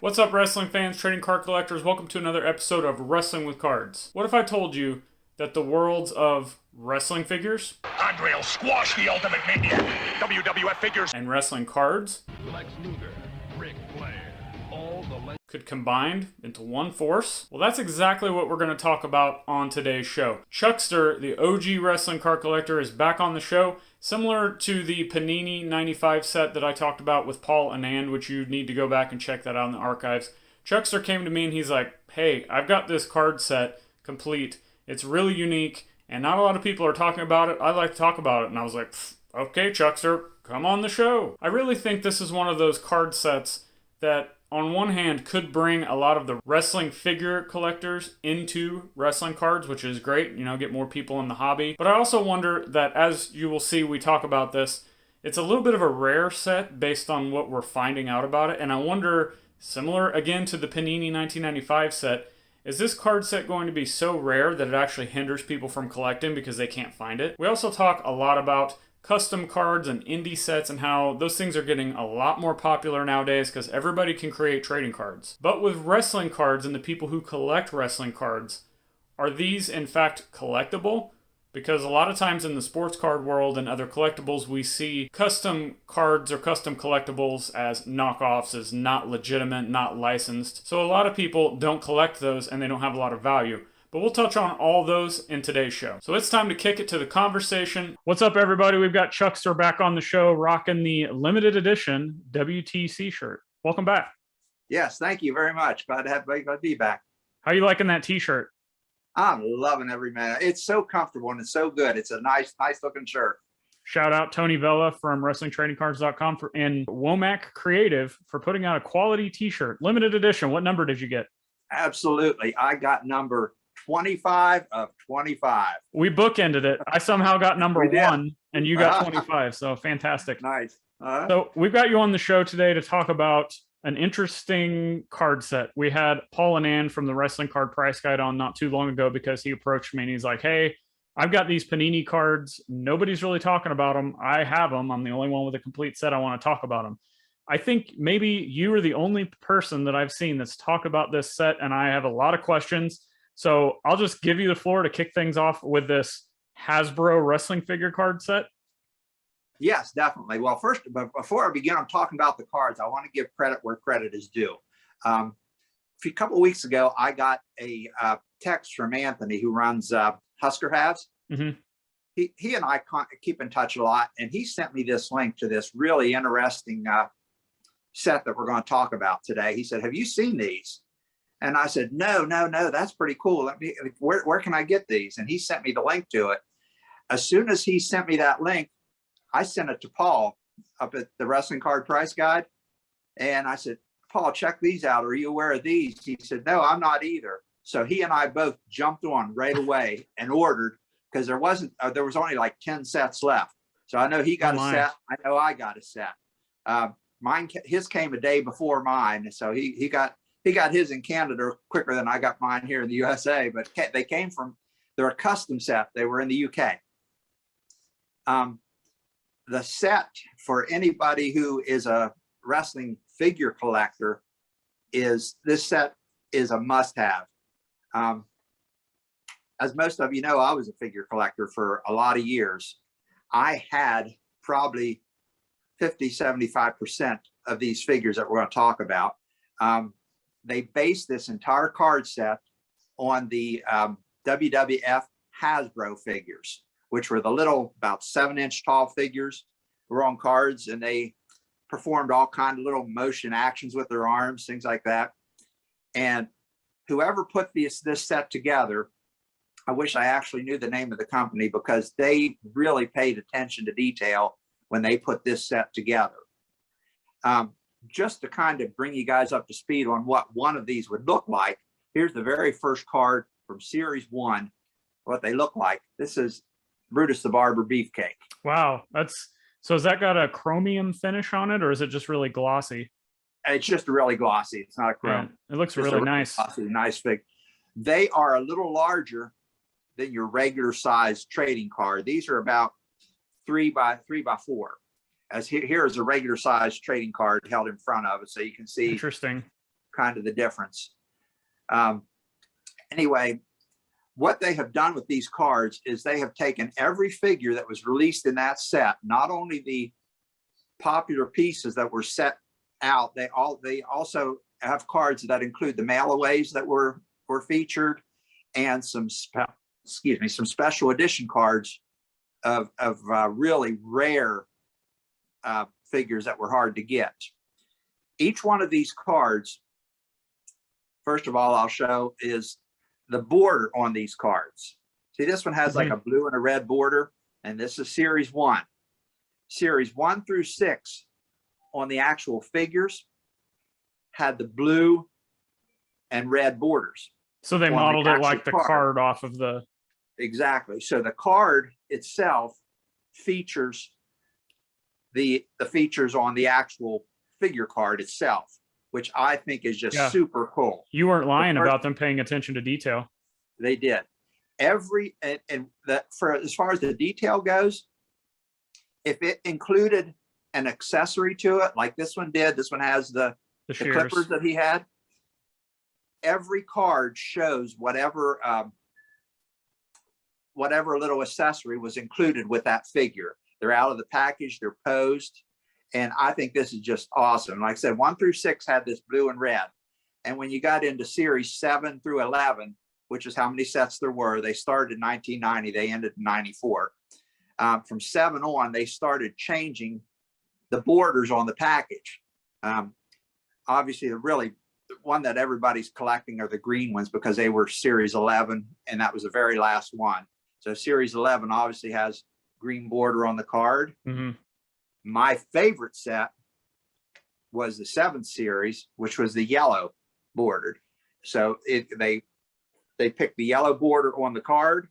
What's up, wrestling fans, trading card collectors? Welcome to another episode of Wrestling with Cards. What if I told you that the worlds of wrestling figures Andre will squash the Ultimate Maniac. WWF figures and wrestling cards Lex Luger, Ric Flair, all the could combine into one force? Well, that's exactly what we're going to talk about on today's show. Chuckster, the OG wrestling card collector, is back on the show. Similar to the Panini 95 set that I talked about with Paul Anand, which you need to go back and check that out in the archives. Chuckster came to me and he's like, hey, I've got this card set complete. It's really unique and not a lot of people are talking about it. I'd like to talk about it. And I was like, okay, Chuckster, come on the show. I really think this is one of those card sets that on one hand could bring a lot of the wrestling figure collectors into wrestling cards, which is great, get more people in the hobby. But I also wonder that, as you will see, we talk about this, it's a little bit of a rare set based on what we're finding out about it. And I wonder, similar again to the Panini 1995 set, is this card set going to be so rare that it actually hinders people from collecting because they can't find it? We also talk a lot about custom cards and indie sets and how those things are getting a lot more popular nowadays because everybody can create trading cards. But with wrestling cards and the people who collect wrestling cards, are these in fact collectible? Because a lot of times in the sports card world and other collectibles, we see custom cards or custom collectibles as knockoffs, as not legitimate, not licensed. So a lot of people don't collect those and they don't have a lot of value. But we'll touch on all those in today's show. So it's time to kick it to the conversation. What's up, everybody? We've got Chuckster back on the show, rocking the limited edition WTC shirt. Welcome back. Yes, thank you very much. Glad to be back. How you liking that t-shirt? I'm loving every minute. It's so comfortable and it's so good. It's a nice looking shirt. Shout out Tony Vella from WrestlingTradingCards.com and Womack Creative for putting out a quality t-shirt. Limited edition. What number did you get? Absolutely. I got number 25 of 25. We bookended it. I somehow got number 1 and you got 25. So fantastic. Nice. So we've got you on the show today to talk about an interesting card set. We had Paul Anand from the Wrestling Card Price Guide on not too long ago because he approached me and he's like, hey, I've got these Panini cards. Nobody's really talking about them. I have them. I'm the only one with a complete set. I want to talk about them. I think maybe you are the only person that I've seen that's talked about this set, and I have a lot of questions. So I'll just give you the floor to kick things off with this Hasbro wrestling figure card set. Yes, definitely. Well, first, but before I begin, I'm talking about the cards. I want to give credit where credit is due. A couple of weeks ago, I got a text from Anthony, who runs Husker Halves. Mm-hmm. He and I keep in touch a lot, and he sent me this link to this really interesting set that we're going to talk about today. He said, "Have you seen these?" And I said, no, that's pretty cool. Where can I get these? And he sent me the link to it. As soon as he sent me that link, I sent it to Paul up at the Wrestling Card Price Guide. And I said, Paul, check these out. Are you aware of these? He said, no, I'm not either. So he and I both jumped on right away and ordered, because there was only like 10 sets left. So I know he got a set. I know I got a set. His came a day before mine. So he got his in Canada quicker than I got mine here in the USA, but they're a custom set. They were in the UK. The set, for anybody who is a wrestling figure collector, this set is a must-have. As most of you know, I was a figure collector for a lot of years. I had probably 50-75% of these figures that we're going to talk about. They based this entire card set on the WWF Hasbro figures, which were the little, about 7-inch tall figures, were on cards, and they performed all kinds of little motion actions with their arms, things like that. And whoever put this set together, I wish I actually knew the name of the company, because they really paid attention to detail when they put this set together. Just to kind of bring you guys up to speed on what one of these would look like, here's the very first card from Series 1, what they look like. This is Brutus the Barber Beefcake. Wow. So has that got a chromium finish on it, or is it just really glossy? It's just really glossy. It's not a chrome. Yeah, it looks really nice. Glossy, nice fig. They are a little larger than your regular size trading card. These are about 3 by 4. As here is a regular size trading card held in front of it, so you can see. Interesting. kind of the difference. Anyway, what they have done with these cards is they have taken every figure that was released in that set, not only the popular pieces that were set out, they also have cards that include the mail-aways that were featured, and some special edition cards of really rare figures that were hard to get. Each one of these cards, first of all, I'll show is the border on these cards. See, this one has like a blue and a red border, and this is series 1. Series 1 through 6 on the actual figures had the blue and red borders. So they modeled it like the card off of the. Exactly. So the card itself features the features on the actual figure card itself, which I think is just super cool. You weren't lying about them paying attention to detail. They did. For as far as the detail goes, if it included an accessory to it, like this one did, this one has the clippers that he had. Every card shows whatever little accessory was included with that figure. They're out of the package, they're posed, and I think this is just awesome. Like I said, 1 through 6 had this blue and red, and when you got into series 7 through 11, which is how many sets there were, they started in 1990, they ended in 94. From 7 on, they started changing the borders on the package. Obviously, the one that everybody's collecting are the green ones because they were series 11, and that was the very last one. So series 11 obviously has green border on the card. My favorite set was the 7th series, which was the yellow bordered. So they picked the yellow border on the card,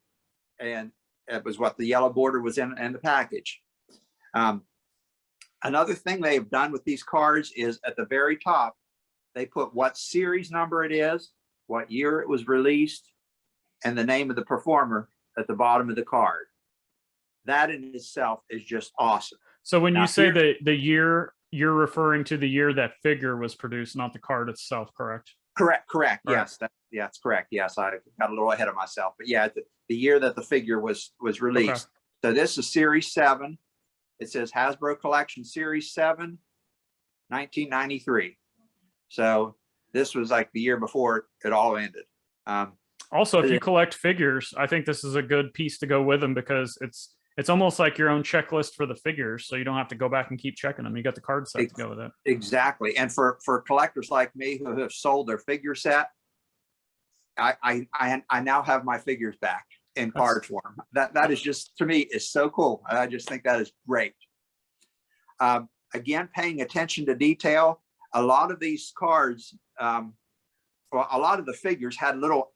and it was what the yellow border was in the package. Another thing they've done with these cards is at the very top, they put what series number it is, what year it was released, and the name of the performer at the bottom of the card. That in itself is just awesome. So when you say the year, you're referring to the year that figure was produced, not the card itself, correct? Correct. Right. Yes, that's correct. Yes, I got a little ahead of myself, but yeah, the year that the figure was released. Okay. So this is series 7. It says Hasbro Collection Series 7, 1993. So this was like the year before it all ended. Also, if you collect figures, I think this is a good piece to go with them because it's almost like your own checklist for the figures, so you don't have to go back and keep checking them. You got the card set to go with it. Exactly. And for collectors like me who have sold their figure set, I now have my figures back in card form. That is just, to me, is so cool. I just think that is great. Again, paying attention to detail. A lot of these cards, a lot of the figures had little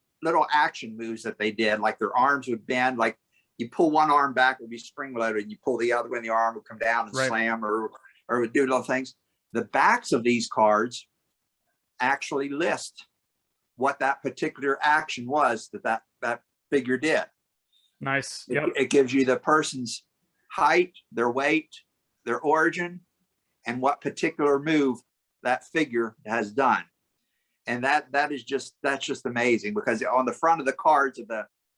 action moves that they did, like their arms would bend, like you pull one arm back, it would be spring loaded, and you pull the other one, the arm would come down and slam or would do little things. The backs of these cards actually list what that particular action was that figure did. Nice. Yep. It gives you the person's height, their weight, their origin, and what particular move that figure has done. And that's just amazing, because on the front of the cards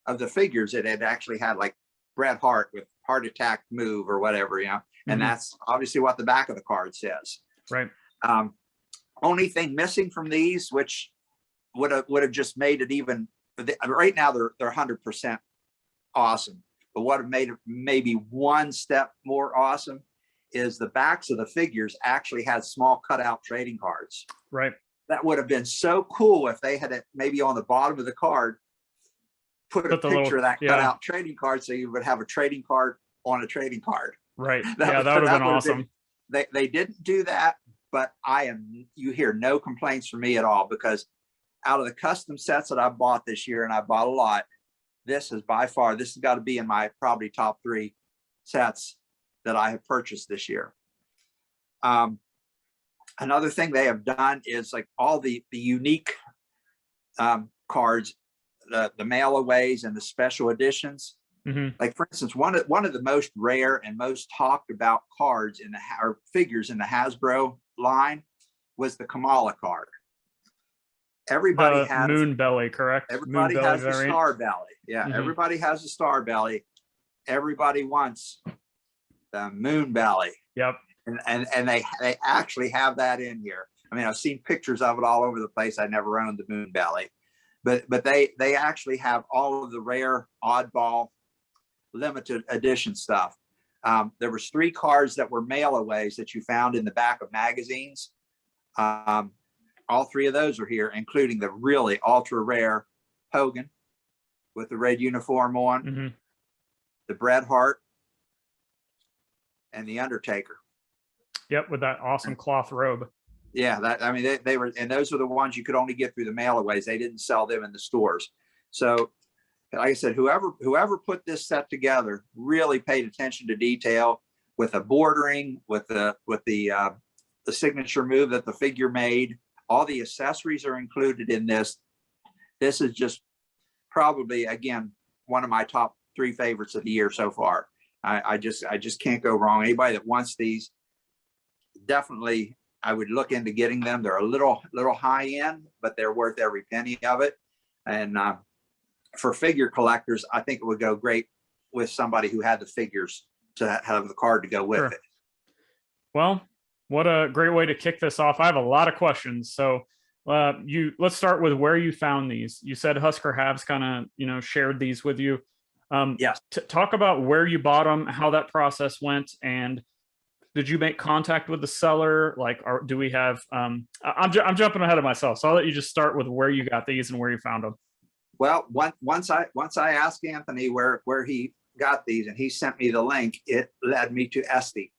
of the figures, it had actually had like Bret Hart with heart attack move or whatever, and that's obviously what the back of the card says. Right. Only thing missing from these, which would have just made it even, right now they're 100% awesome, but what have made it maybe one step more awesome is the backs of the figures actually had small cutout trading cards. Right. That would have been so cool if they had it maybe on the bottom of the card, put a picture of that cutout trading card, so you would have a trading card on a trading card. Right. That would have been awesome. They didn't do that, but you hear no complaints from me at all, because out of the custom sets that I bought this year, and I bought a lot, this has got to be in my probably top 3 sets that I have purchased this year. Another thing they have done is like all the unique cards, the mail-aways and the special editions. Like, for instance, one of the most rare and most talked about cards or figures in the Hasbro line was the Kamala card. everybody The has moon belly, correct? Moon everybody belly, is has that the right? star belly. Yeah, Mhm. everybody has the star belly. Everybody wants the moon belly. Yep. And they actually have that in here. I mean, I've seen pictures of it all over the place. I never owned the moon belly, but they actually have all of the rare, oddball, limited edition stuff. There was 3 cards that were mail-aways that you found in the back of magazines. All 3 of those are here, including the really ultra rare Hogan with the red uniform on, Mm-hmm. the Bret Hart, and the Undertaker. Yep, with that awesome cloth robe. Yeah, that, I mean, they were, and those are the ones you could only get through the mail-aways. They didn't sell them in the stores. So, like I said, whoever put this set together really paid attention to detail with the bordering, with the signature move that the figure made. All the accessories are included in this. This is just probably, again, one of my top 3 favorites of the year so far. I just can't go wrong. Anybody that wants these, definitely, I would look into getting them. They're a little high end, but they're worth every penny of it. And for figure collectors, I think it would go great with somebody who had the figures to have the card to go with it. Well, what a great way to kick this off. I have a lot of questions. So let's start with where you found these. You said Husker Habs kind of, shared these with you. Yes. Talk about where you bought them, how that process went, and did you make contact with the seller? Like, do we have? I'm jumping ahead of myself, so I'll let you just start with where you got these and where you found them. Well, once I asked Anthony where he got these, and he sent me the link, it led me to Esty.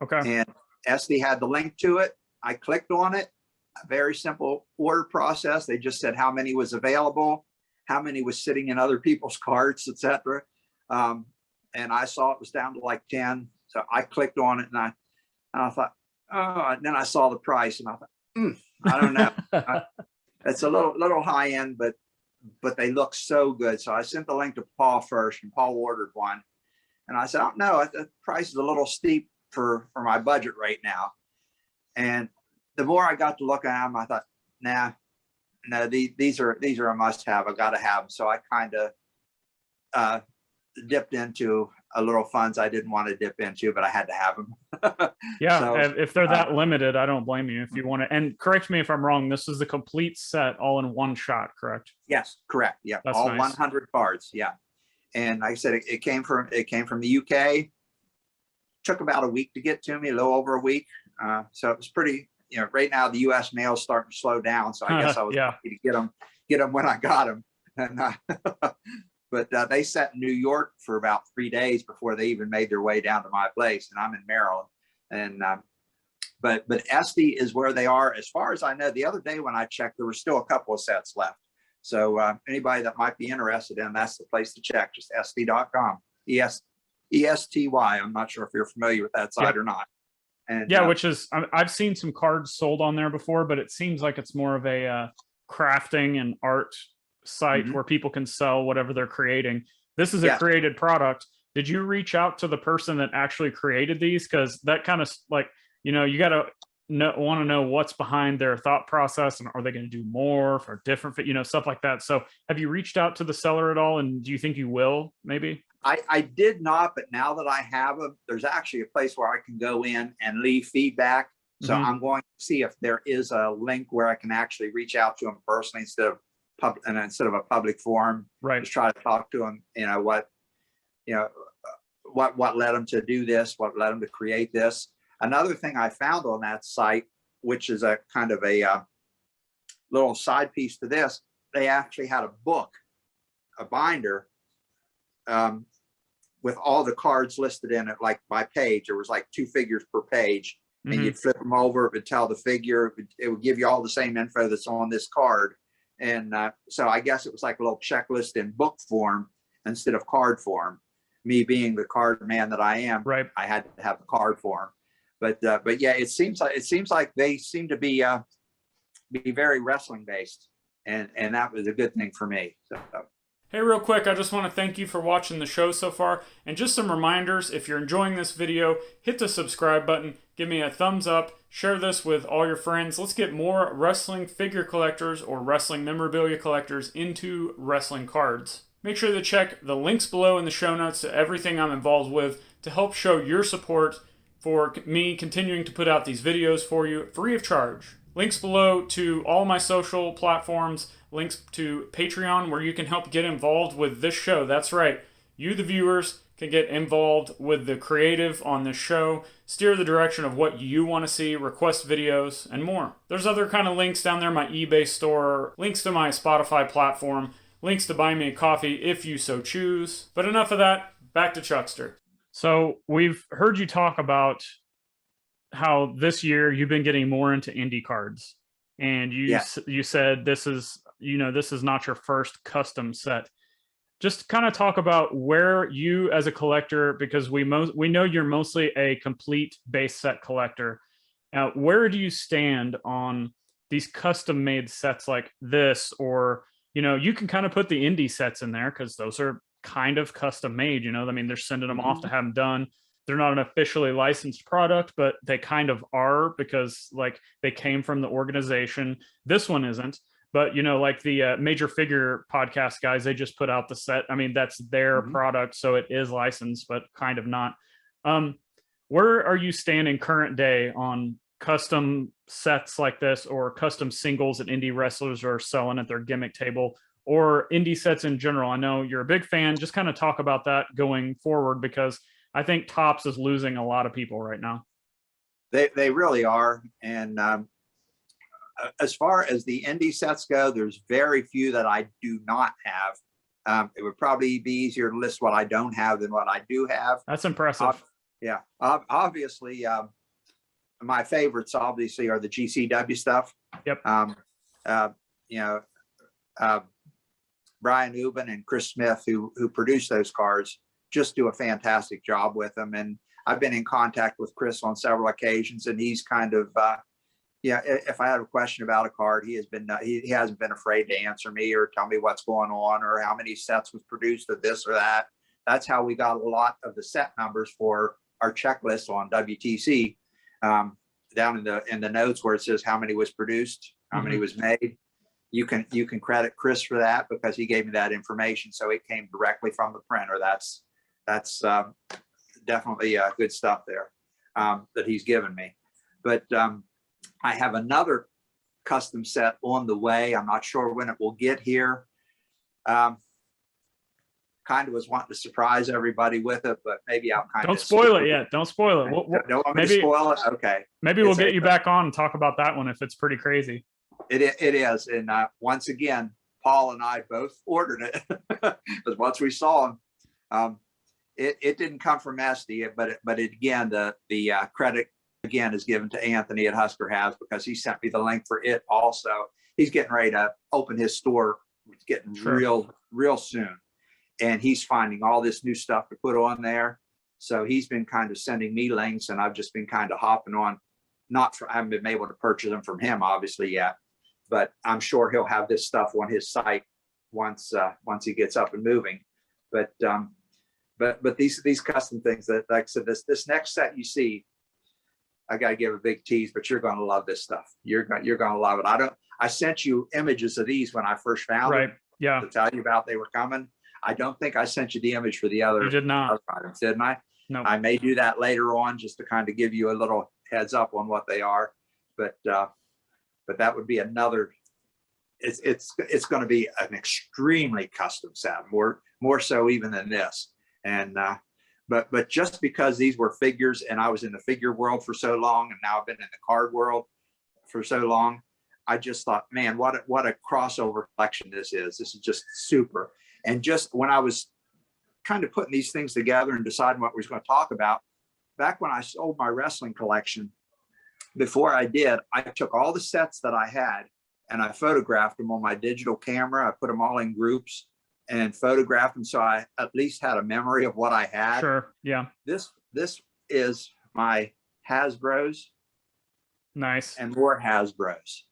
Okay. And Esty had the link to it. I clicked on it. A very simple order process. They just said how many was available, how many was sitting in other people's carts, etc. And I saw it was down to like 10. So I clicked on it, and I thought, oh, and then I saw the price, and I thought, I don't know. It's a little high end, but they look so good. So I sent the link to Paul first, and Paul ordered one. And I said, oh, no, the price is a little steep for my budget right now. And the more I got to look at them, I thought, no, these are a must have. I got to have them. So I kind of dipped into a little funds I didn't want to dip into, but I had to have them. Yeah, so, if they're that limited, I don't blame you if you want to. And correct me if I'm wrong, this is the complete set all in one shot, correct? Yes, correct. Yeah, that's all nice. 100 cards. Yeah, and like I said, it came from the UK. Took about a week to get to me, a little over a week. So it was pretty. Right now the U.S. mail is starting to slow down, so I guess I was lucky to get them when I got them. And but they sat in New York for about 3 days before they even made their way down to my place, and I'm in Maryland. And but Esty is where they are, as far as I know. The other day when I checked, there were still a couple of sets left. So anybody that might be interested in, that's the place to check. Just esty.com. ESTY. I'm not sure if you're familiar with that site or not. And yeah, which is, I've seen some cards sold on there before, but it seems like it's more of a crafting and art site where people can sell whatever they're creating. This is a created product. Did you reach out to the person that actually created these? Because that kind of like, you got to want to know what's behind their thought process, and are they going to do more for different, stuff like that. So have you reached out to the seller at all? And do you think you will maybe? I did not, but now that I have them, there's actually a place where I can go in and leave feedback. So I'm going to see if there is a link where I can actually reach out to them personally instead of a public forum. Right. Just try to talk to them. What led them to do this? What led them to create this? Another thing I found on that site, which is a kind of a little side piece to this, they actually had a book, a binder, with all the cards listed in it, like by page. There was like 2 figures per page, and you'd flip them over, it would tell the figure, it would give you all the same info that's on this card. And so I guess it was like a little checklist in book form instead of card form. Me being the card man that I am, right, I had to have the card form. But yeah, it seems like they seem to be very wrestling based, and that was a good thing for me. So. Hey, real quick, I just want to thank you for watching the show so far. And just some reminders, if you're enjoying this video, hit the subscribe button, give me a thumbs up, share this with all your friends. Let's get more wrestling figure collectors or wrestling memorabilia collectors into wrestling cards. Make sure to check the links below in the show notes to everything I'm involved with to help show your support for me continuing to put out these videos for you free of charge. Links below to all my social platforms, links to Patreon where you can help get involved with this show. That's right, you the viewers can get involved with the creative on this show, steer the direction of what you want to see, request videos, and more. There's other kind of links down there, my eBay store, links to my Spotify platform, links to buy me a coffee if you so choose. But enough of that, back to Chuckster. So we've heard you talk about how this year you've been getting more into indie cards, and you said this is not your first custom set. Just kind of talk about where you as a collector, because we know you're mostly a complete base set collector. Where do you stand on these custom made sets like this? Or, you can kind of put the indie sets in there because those are kind of custom made, I mean, they're sending them off to have them done. They're not an officially licensed product, but they kind of are because like they came from the organization. This one isn't. But, like the Major Figure podcast guys, they just put out the set. I mean, that's their product, so it is licensed, but kind of not. Where are you standing current day on custom sets like this, or custom singles that indie wrestlers are selling at their gimmick table, or indie sets in general? I know you're a big fan. Just kind of talk about that going forward, because I think Topps is losing a lot of people right now. They really are. And as far as the indie sets go, there's very few that I do not have. It would probably be easier to list what I don't have than what I do have. That's impressive. Obviously, my favorites obviously are the GCW stuff. Yep. Brian Ubin and Chris Smith, who produce those cards, just do a fantastic job with them. And I've been in contact with Chris on several occasions, and he's kind of if I have a question about a card, he hasn't been afraid to answer me or tell me what's going on or how many sets was produced of this or that. That's how we got a lot of the set numbers for our checklist on WTC, down in the notes where it says how many was produced, how many was made. You can credit Chris for that because he gave me that information, so it came directly from the printer. That's definitely good stuff there that he's given me. But I have another custom set on the way. I'm not sure when it will get here. Kind of was wanting to surprise everybody with it, but maybe I'll kind of don't spoil it yet. Don't spoil it. Don't want me to spoil it? Okay. Maybe we'll get you back on and talk about that one if it's pretty crazy. It is. And once again, Paul and I both ordered it because once we saw them, it didn't come from Esty, but again, the credit again is given to Anthony at Husker Has, because he sent me the link for it also. He's getting ready to open his store. It's getting real soon. And he's finding all this new stuff to put on there. So he's been kind of sending me links, and I've just been kind of hopping on. I haven't been able to purchase them from him obviously yet, but I'm sure he'll have this stuff on his site once he gets up and moving. But these custom things that, like I said, this next set you see, I got to give a big tease, but you're going to love this stuff. You're going to love it. I sent you images of these when I first found them. Yeah. To tell you about they were coming. I don't think I sent you the image for the other. You did not. Items, didn't I? No. I may do that later on just to kind of give you a little heads up on what they are. But that would be another. It's going to be an extremely custom set, more so even than this. And but just because these were figures, and I was in the figure world for so long, and now I've been in the card world for so long, I just thought, man, what a crossover collection this is. This is just super. And just when I was kind of putting these things together and deciding what we was going to talk about, back when I sold my wrestling collection, before I did, I took all the sets that I had and I photographed them on my digital camera. I put them all in groups and photographed them, so I at least had a memory of what I had. Sure. Yeah. This is my Hasbro's. Nice. And more Hasbro's.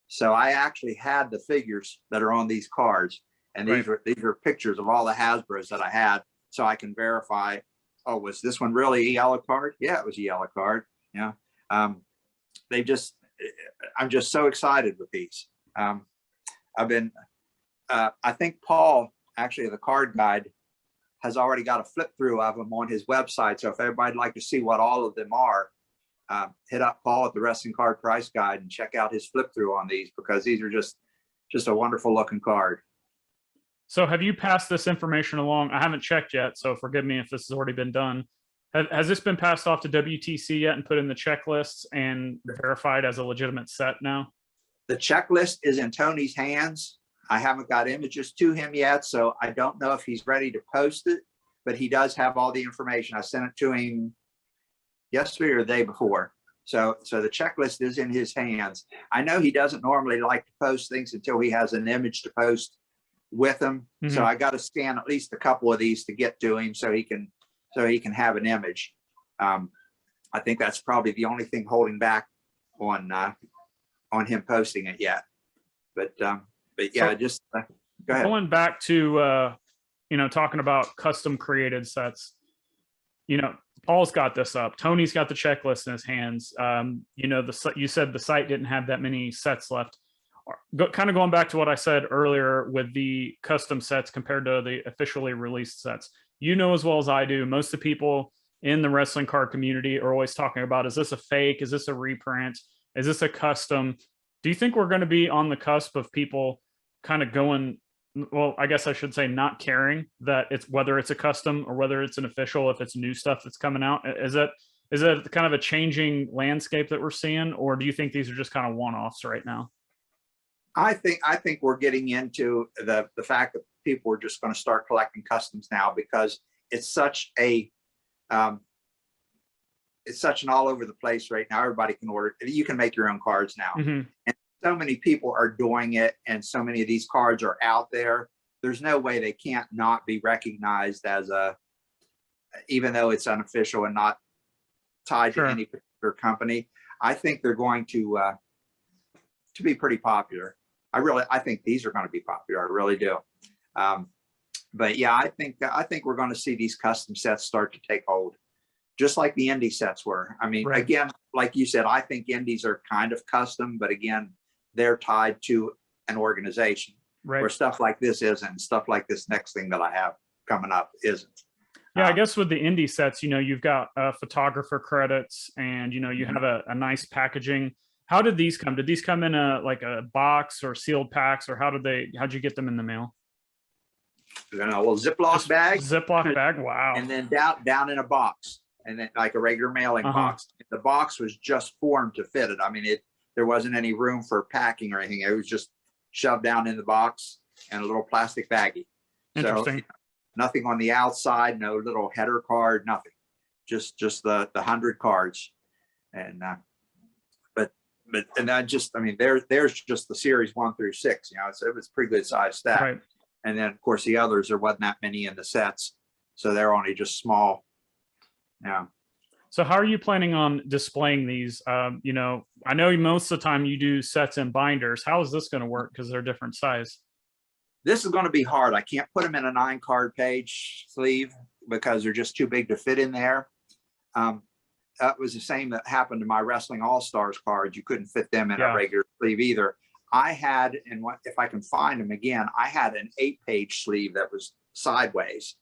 So I actually had the figures that are on these cards, and these are pictures of all the Hasbro's that I had, so I can verify. Oh, was this one really a yellow card? Yeah, it was a yellow card. You know, they just, I'm just so excited with these. I've been, I think Paul, actually the card guide, has already got a flip through of them on his website. So if everybody'd like to see what all of them are, hit up Paul at the Wrestling Card Price Guide and check out his flip through on these, because these are just a wonderful looking card. So have you passed this information along? I haven't checked yet, so forgive me if this has already been done. Has this been passed off to WTC yet and put in the checklists and verified as a legitimate set now? The checklist is in Tony's hands. I haven't got images to him yet, so I don't know if he's ready to post it, but he does have all the information. I sent it to him yesterday or the day before. So the checklist is in his hands. I know he doesn't normally like to post things until he has an image to post with him. Mm-hmm. So I got to scan at least a couple of these to get to him so he can have an image. I think that's probably the only thing holding back on him posting it yet. But yeah, just go ahead. Going back to talking about custom created sets, Paul's got this up. Tony's got the checklist in his hands. You said the site didn't have that many sets left. Kind of going back to what I said earlier with the custom sets compared to the officially released sets. As well as I do, most of the people in the wrestling card community are always talking about, is this a fake? Is this a reprint? Is this a custom? Do you think we're going to be on the cusp of people kind of going, well, I guess I should say not caring that it's whether it's a custom or whether it's an official, if it's new stuff that's coming out? Is it kind of a changing landscape that we're seeing, or do you think these are just kind of one-offs right now? I think we're getting into the fact that people are just going to start collecting customs now, because it's such an all over the place right now. Everybody can order. You can make your own cards now. Mm-hmm. And so many people are doing it, and so many of these cards are out there. There's no way they can't not be recognized as even though it's unofficial and not tied Sure. to any particular company. I think they're going to be pretty popular. I think these are going to be popular. I really do. But yeah, I think we're going to see these custom sets start to take hold, just like the indie sets were. I mean, Right. Again, like you said, I think indies are kind of custom, but again, they're tied to an organization. Right. Where stuff like this isn't. Stuff like this next thing that I have coming up isn't. Yeah, I guess with the indie sets, you've got photographer credits, and you have a nice packaging. How did these come? Did these come in a box or sealed packs, or how'd you get them in the mail? Well, Ziploc bag. Ziploc bag. Wow. And then down in a box, and then like a regular mailing box. The box was just formed to fit it. I mean, there wasn't any room for packing or anything. It was just shoved down in the box and a little plastic baggie. Interesting. So, nothing on the outside, no little header card, nothing. Just the 100 cards. And and there's just the series 1 through 6. So it was a pretty good size stack. Right. And then of course the others, there wasn't that many in the sets, so they're only just small. Yeah. So how are you planning on displaying these? I know most of the time you do sets and binders. How is this going to work, because they're different size? This is going to be hard. I can't put them in a 9-card page sleeve because they're just too big to fit in there. That was the same that happened to my Wrestling All-Stars cards. You couldn't fit them in a regular sleeve either. I had, and if I can find them again, I had an 8-page sleeve that was sideways,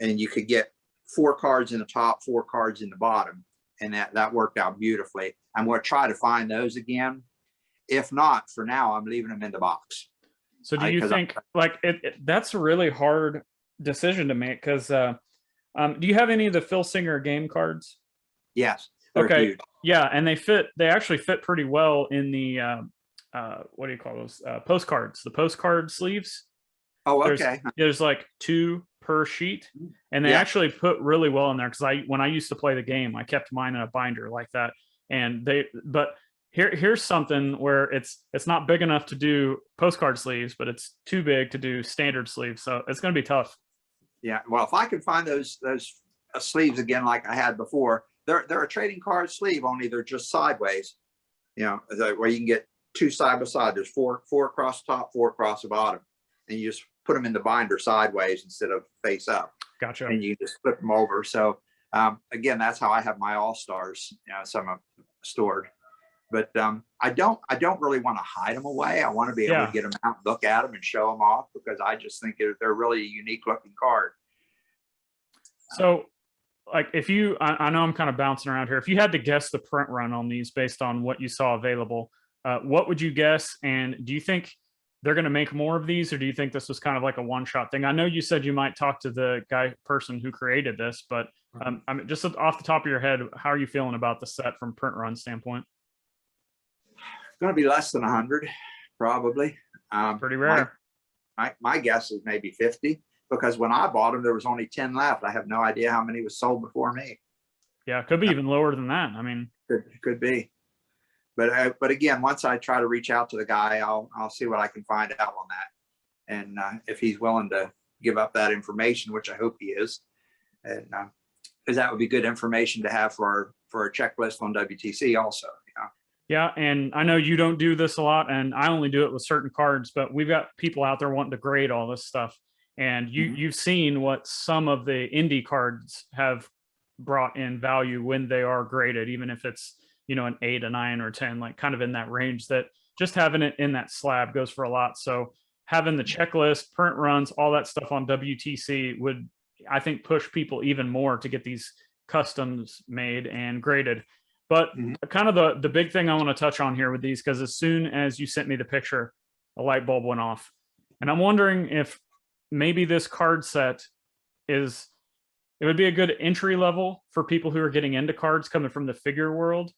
and you could get 4 cards in the top, 4 cards in the bottom, and that worked out beautifully. I'm going to try to find those again. If not, for now, I'm leaving them in the box. So do you think that's a really hard decision to make? Because do you have any of the Phil Singer game cards? Yes. Okay. Huge. Yeah, and they actually fit pretty well in the what do you call those postcards? The postcard sleeves. Oh, okay. There's like 2 per sheet, and they actually put really well in there, because when I used to play the game, I kept mine in a binder like that. And here's something where it's not big enough to do postcard sleeves, but it's too big to do standard sleeves, so it's going to be tough. Yeah, well, if I can find those sleeves again like I had before, they're a trading card sleeve, only they're just sideways. Where you can get 2 side by side. There's 4 across the top, 4 across the bottom, and you just put them in the binder sideways instead of face up. Gotcha. And you just flip them over. So Again, that's how I have my all stars, some are stored. But I don't really want to hide them away. I want to be able to get them out, look at them, and show them off, because I just think they're really a unique looking card. So, like, if you, I know I'm kind of bouncing around here. If you had to guess the print run on these based on what you saw available, what would you guess? And do you think they're going to make more of these, or do you think this was kind of like a one-shot thing? I know you said you might talk to the person who created this, but I mean, just off the top of your head, how are you feeling about the set from print run standpoint? Going to be less than 100, probably. Pretty rare. My guess is maybe 50, because when I bought them, there was only 10 left. I have no idea how many was sold before me. Yeah, it could be even lower than that. I mean, could be. But again, once I try to reach out to the guy, I'll see what I can find out on that, and if he's willing to give up that information, which I hope he is, and because that would be good information to have for our checklist on WTC also. Yeah, and I know you don't do this a lot, and I only do it with certain cards, but we've got people out there wanting to grade all this stuff. And you've seen what some of the indie cards have brought in value when they are graded, even if it's, an 8, a 9, or 10, like kind of in that range, that just having it in that slab goes for a lot. So having the checklist, print runs, all that stuff on WTC would, I think, push people even more to get these customs made and graded. But kind of the big thing I want to touch on here with these, because as soon as you sent me the picture, a light bulb went off. And I'm wondering if maybe this card set it would be a good entry level for people who are getting into cards coming from the figure world.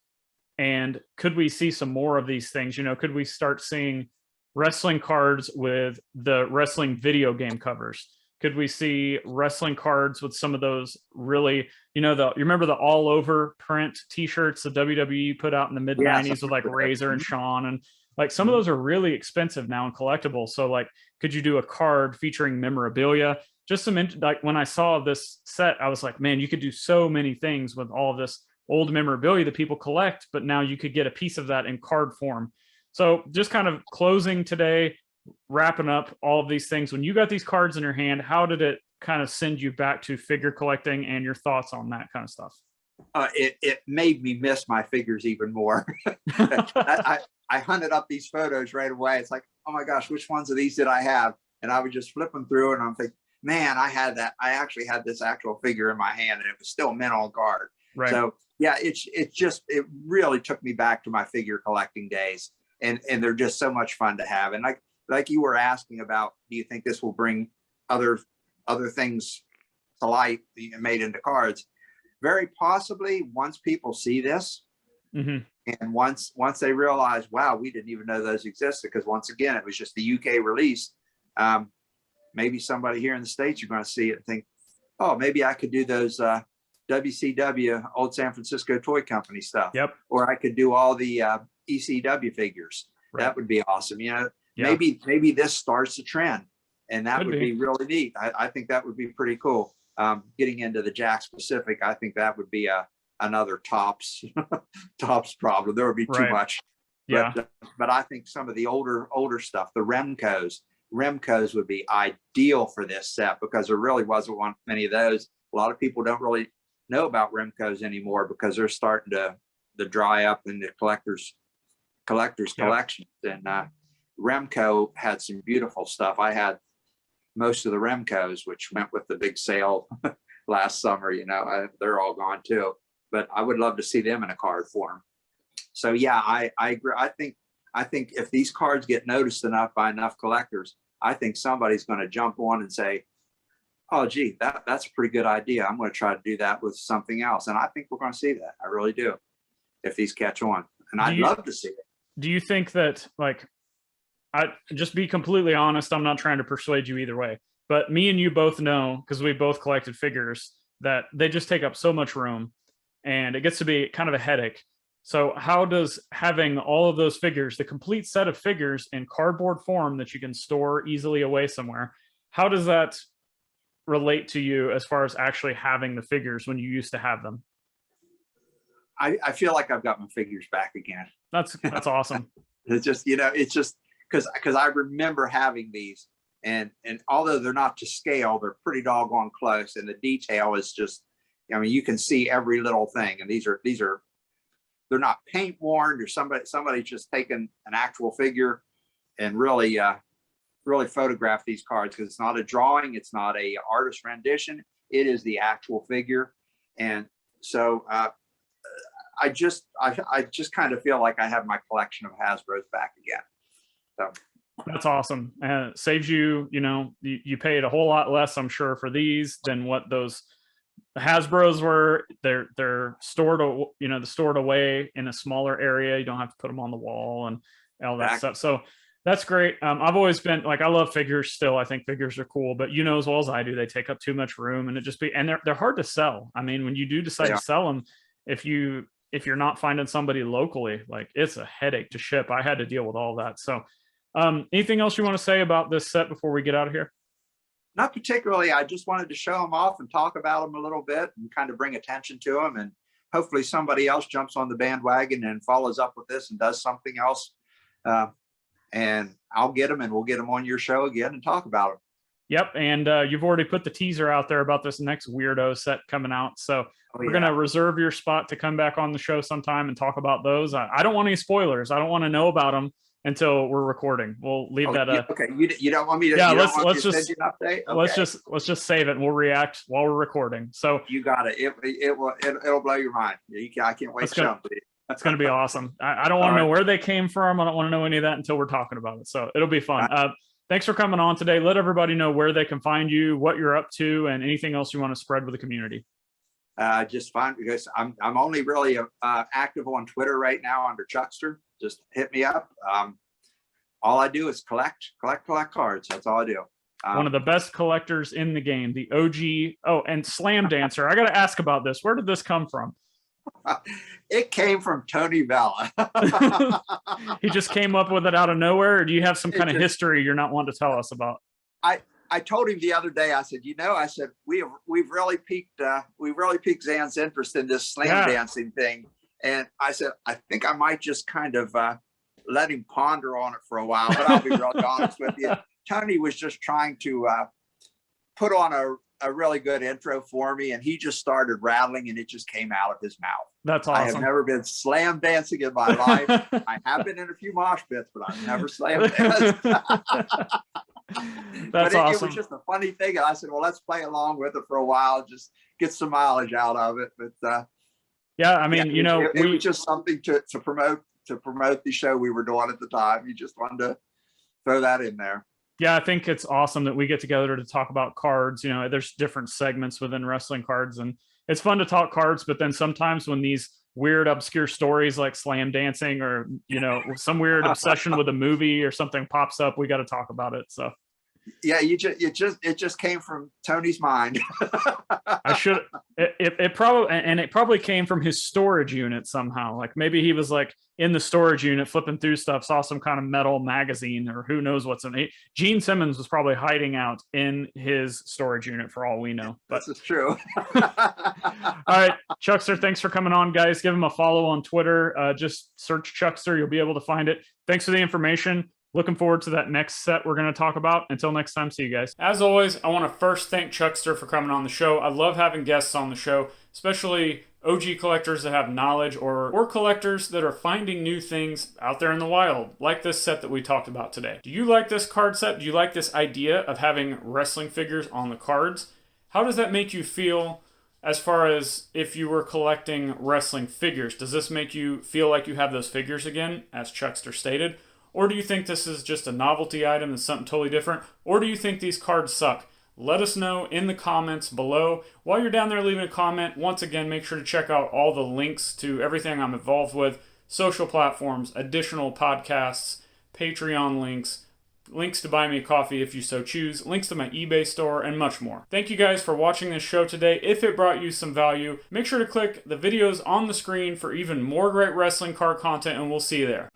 And could we see some more of these things? Could we start seeing wrestling cards with the wrestling video game covers? Could we see wrestling cards with some of those really, you remember the all over print t-shirts the WWE put out in the mid 90s with like Razor and Shawn, and like some of those are really expensive now and collectible. So like, could you do a card featuring memorabilia? Just like when I saw this set, I was like, man, you could do so many things with all of this old memorabilia that people collect, but now you could get a piece of that in card form. So just kind of closing today, wrapping up all of these things. When you got these cards in your hand, how did it kind of send you back to figure collecting, and your thoughts on that kind of stuff? It made me miss my figures even more. I hunted up these photos right away. It's like, oh my gosh, which ones of these did I have? And I would just flip them through, and I'm thinking, man, I actually had this actual figure in my hand, and it was still mint on card. Right. So yeah, it really took me back to my figure collecting days, and they're just so much fun to have. And like you were asking about, do you think this will bring other things to light made into cards? Very possibly, once people see this, and once they realize, wow, we didn't even know those existed, because once again, it was just the UK release. Maybe somebody here in the States, you're going to see it and think, oh, maybe I could do those WCW, Old San Francisco Toy Company stuff. Yep. Or I could do all the ECW figures. Right. That would be awesome. Maybe this starts a trend, and that would be really neat. I think that would be pretty cool. Getting into the Jack Pacific, I think that would be another tops problem. There would be too much. Yeah. But I think some of the older stuff, the Remcos would be ideal for this set, because there really wasn't many of those. A lot of people don't really know about Remcos anymore, because they're starting to dry up in the collectors collections. And Remco had some beautiful stuff. I had most of the Remcos, which went with the big sale last summer. They're all gone too, but I would love to see them in a card form. So yeah, I agree. I think if these cards get noticed enough by enough collectors, I think somebody's going to jump on and say, oh, gee, that's a pretty good idea. I'm going to try to do that with something else. And I think we're going to see that. I really do, if these catch on. And I'd love to see it. Do you think that, like, I just be completely honest, I'm not trying to persuade you either way, but me and you both know, because we both collected figures, that they just take up so much room, and it gets to be kind of a headache. So how does having all of those figures, the complete set of figures in cardboard form that you can store easily away somewhere, how does that relate to you as far as actually having the figures when you used to have them? I feel like I've got my figures back again. That's awesome. It's just because I remember having these, and although they're not to scale, they're pretty doggone close, and the detail is just I mean, you can see every little thing, and these are they're not paint worn. There's somebody just taken an actual figure and really photographed these cards, because it's not a drawing, it's not a artist rendition, it is the actual figure. And so I just kind of feel like I have my collection of Hasbro's back again. So that's awesome. It saves you, you paid a whole lot less, I'm sure, for these than what those Hasbro's were. They're stored, stored away in a smaller area. You don't have to put them on the wall and all that stuff. So that's great. I've always been like, I love figures still. I think figures are cool, but as well as I do, they take up too much room, and they're hard to sell. I mean, when you do decide to sell them, if you're not finding somebody locally, like, it's a headache to ship. I had to deal with all that. So anything else you want to say about this set before we get out of here? Not particularly. I just wanted to show them off and talk about them a little bit and kind of bring attention to them. And hopefully somebody else jumps on the bandwagon and follows up with this and does something else. And I'll get them, and we'll get them on your show again and talk about them. Yep. And you've already put the teaser out there about this next weirdo set coming out. So we're going to reserve your spot to come back on the show sometime and talk about those. I don't want any spoilers. I don't want to know about them until we're recording. We'll leave that. Okay. You don't want me to? Yeah. Let's just send you an update? Okay. Let's just save it, and we'll react while we're recording. So you got it. It'll blow your mind. I can't wait to show them to you. It's going to be awesome. I don't want to know where they came from. I don't want to know any of that until we're talking about it. So it'll be fun. Thanks for coming on today. Let everybody know where they can find you, what you're up to, and anything else you want to spread with the community. Just fine, because I'm only really active on Twitter right now under Chuckster. Just hit me up. All I do is collect cards. That's all I do. One of the best collectors in the game, the OG. Oh, and Slam Dancer. I got to ask about this. Where did this come from? It came from Tony Vella. He just came up with it out of nowhere, or do you have some kind of history you're not wanting to tell us about? I told him the other day, I said, we've really piqued Zhan's interest in this slam dancing thing. And I said, I think I might just kind of let him ponder on it for a while, but I'll be really honest with you. Tony was just trying to put on a really good intro for me, and he just started rattling, and it just came out of his mouth. That's awesome. I have never been slam dancing in my life. I have been in a few mosh pits, but I've never slam danced. That's awesome. It was just a funny thing. And I said, well, let's play along with it for a while, just get some mileage out of it. But yeah, I mean, it was just something to promote the show we were doing at the time. You just wanted to throw that in there. Yeah, I think it's awesome that we get together to talk about cards. There's different segments within wrestling cards, and it's fun to talk cards, but then sometimes when these weird obscure stories like slam dancing or, some weird obsession with a movie or something pops up, we got to talk about it. So yeah, it just came from Tony's mind. It probably came from his storage unit somehow. Like maybe he was like in the storage unit flipping through stuff, saw some kind of metal magazine, or who knows what's in it. Gene Simmons was probably hiding out in his storage unit for all we know. But this is true. All right, Chuckster, thanks for coming on, guys. Give him a follow on Twitter. Just search Chuckster. You'll be able to find it. Thanks for the information. Looking forward to that next set we're going to talk about. Until next time, see you guys. As always, I want to first thank Chuckster for coming on the show. I love having guests on the show, especially OG collectors that have knowledge or collectors that are finding new things out there in the wild, like this set that we talked about today. Do you like this card set? Do you like this idea of having wrestling figures on the cards? How does that make you feel as far as if you were collecting wrestling figures? Does this make you feel like you have those figures again, as Chuckster stated? Or do you think this is just a novelty item and something totally different? Or do you think these cards suck? Let us know in the comments below. While you're down there leaving a comment, once again, make sure to check out all the links to everything I'm involved with, social platforms, additional podcasts, Patreon links to buy me a coffee if you so choose, links to my eBay store, and much more. Thank you guys for watching this show today. If it brought you some value, make sure to click the videos on the screen for even more great wrestling card content, and we'll see you there.